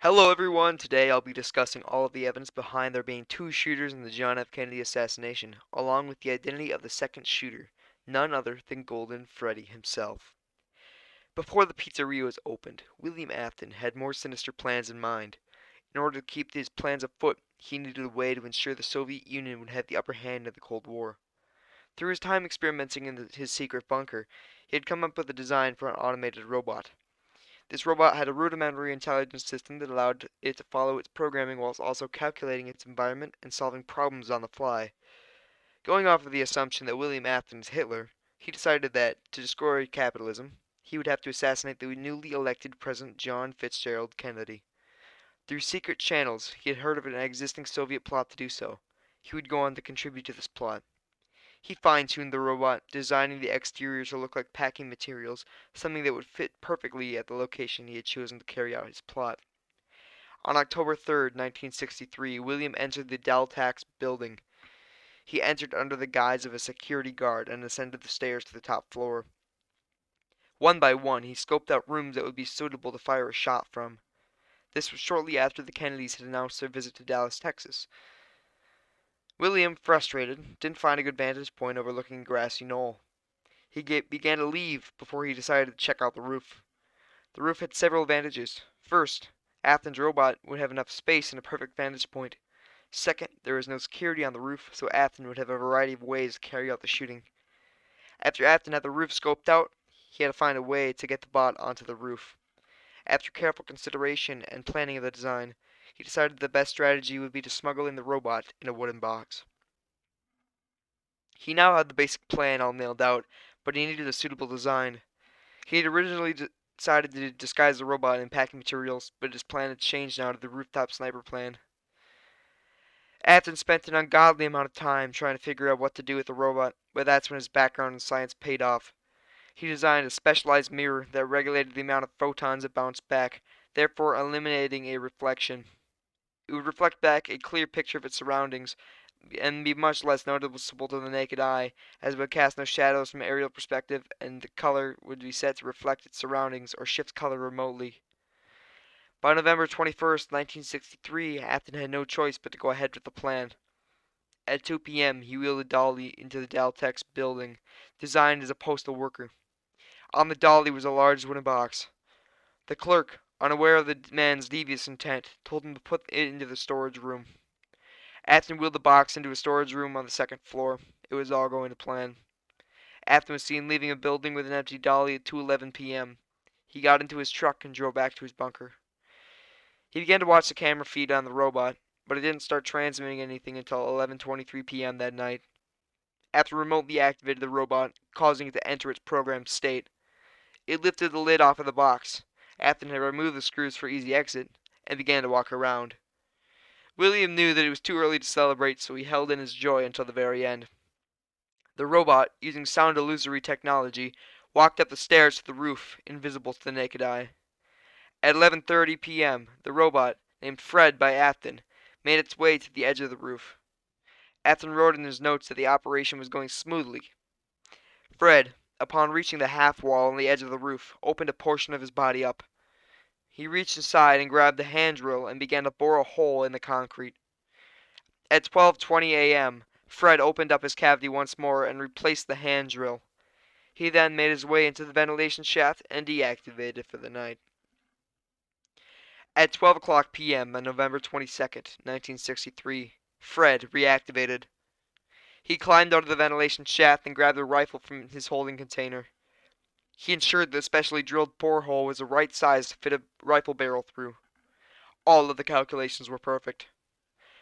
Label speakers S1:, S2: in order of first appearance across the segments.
S1: Hello everyone, today I'll be discussing all of the evidence behind there being two shooters in the John F. Kennedy assassination, along with the identity of the second shooter, none other than Golden Freddy himself. Before the pizzeria was opened, William Afton had more sinister plans in mind. In order to keep his plans afoot, he needed a way to ensure the Soviet Union would have the upper hand in the Cold War. Through his time experimenting in his secret bunker, he had come up with a design for an automated robot. This robot had a rudimentary intelligence system that allowed it to follow its programming whilst also calculating its environment and solving problems on the fly. Going off of the assumption that William Afton is Hitler, he decided that, to destroy capitalism, he would have to assassinate the newly elected President John Fitzgerald Kennedy. Through secret channels, he had heard of an existing Soviet plot to do so. He would go on to contribute to this plot. He fine-tuned the robot, designing the exterior to look like packing materials, something that would fit perfectly at the location he had chosen to carry out his plot. On October 3rd, 1963, William entered the Daltax building. He entered under the guise of a security guard and ascended the stairs to the top floor. One by one, he scoped out rooms that would be suitable to fire a shot from. This was shortly after the Kennedys had announced their visit to Dallas, Texas. William, frustrated, didn't find a good vantage point overlooking a grassy knoll. He began to leave before he decided to check out the roof. The roof had several advantages. First, Afton's robot would have enough space and a perfect vantage point. Second, there was no security on the roof, so Afton would have a variety of ways to carry out the shooting. After Afton had the roof scoped out, he had to find a way to get the bot onto the roof. After careful consideration and planning of the design, he decided the best strategy would be to smuggle in the robot in a wooden box. He now had the basic plan all nailed out, but he needed a suitable design. He had originally decided to disguise the robot in packing materials, but his plan had changed now to the rooftop sniper plan. Afton spent an ungodly amount of time trying to figure out what to do with the robot, but that's when his background in science paid off. He designed a specialized mirror that regulated the amount of photons it bounced back, therefore eliminating a reflection. It would reflect back a clear picture of its surroundings, and be much less noticeable to the naked eye, as it would cast no shadows from an aerial perspective, and the color would be set to reflect its surroundings or shift color remotely. By November 21st, 1963, Afton had no choice but to go ahead with the plan. At 2 p.m., he wheeled a dolly into the Daltex building, designed as a postal worker. On the dolly was a large wooden box. The clerk, unaware of the man's devious intent, told him to put it into the storage room. Afton wheeled the box into a storage room on the second floor. It was all going to plan. Afton was seen leaving a building with an empty dolly at 2:11 p.m. He got into his truck and drove back to his bunker. He began to watch the camera feed on the robot, but it didn't start transmitting anything until 11:23 p.m. that night. After remotely activated the robot, causing it to enter its programmed state, it lifted the lid off of the box. Afton had removed the screws for easy exit and began to walk around. William knew that it was too early to celebrate, so he held in his joy until the very end. The robot, using sound illusory technology, walked up the stairs to the roof, invisible to the naked eye. At 11:30 p.m., the robot, named Fred by Afton, made its way to the edge of the roof. Afton wrote in his notes that the operation was going smoothly. Fred, upon reaching the half wall on the edge of the roof, opened a portion of his body up. He reached inside and grabbed the hand drill and began to bore a hole in the concrete. At 12:20 a.m., Fred opened up his cavity once more and replaced the hand drill. He then made his way into the ventilation shaft and deactivated it for the night. At 12 o'clock p.m. on November 22nd, 1963, Fred reactivated. He climbed out of the ventilation shaft and grabbed a rifle from his holding container. He ensured the specially drilled borehole was the right size to fit a rifle barrel through. All of the calculations were perfect.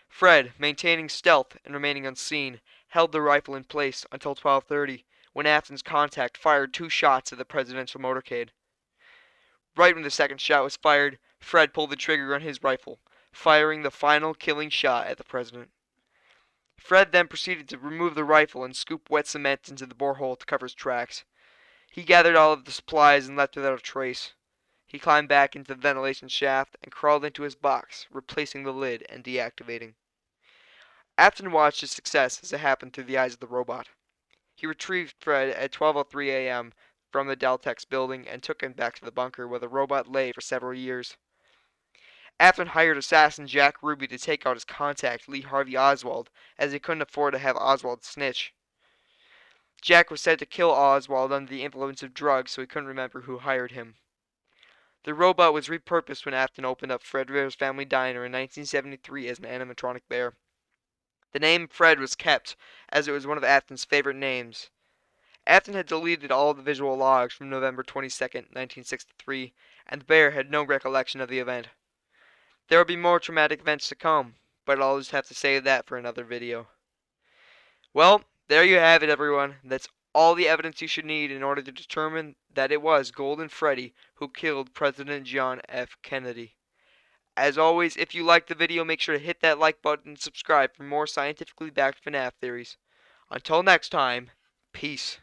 S1: Fred, maintaining stealth and remaining unseen, held the rifle in place until 12:30, when Afton's contact fired 2 shots at the presidential motorcade. Right when the second shot was fired, Fred pulled the trigger on his rifle, firing the final killing shot at the president. Fred then proceeded to remove the rifle and scoop wet cement into the borehole to cover his tracks. He gathered all of the supplies and left without a trace. He climbed back into the ventilation shaft and crawled into his box, replacing the lid and deactivating. Afton watched his success as it happened through the eyes of the robot. He retrieved Fred at 12:03 a.m. from the Daltex building and took him back to the bunker where the robot lay for several years. Afton hired assassin Jack Ruby to take out his contact, Lee Harvey Oswald, as he couldn't afford to have Oswald snitch. Jack was said to kill Oswald under the influence of drugs, so he couldn't remember who hired him. The robot was repurposed when Afton opened up Fred Rare's Family Diner in 1973 as an animatronic bear. The name Fred was kept, as it was one of Afton's favorite names. Afton had deleted all of the visual logs from November 22, 1963, and the bear had no recollection of the event. There will be more traumatic events to come, but I'll just have to save that for another video. Well, there you have it, everyone. That's all the evidence you should need in order to determine that it was Golden Freddy who killed President John F. Kennedy. As always, if you liked the video, make sure to hit that like button and subscribe for more scientifically backed FNAF theories. Until next time, peace.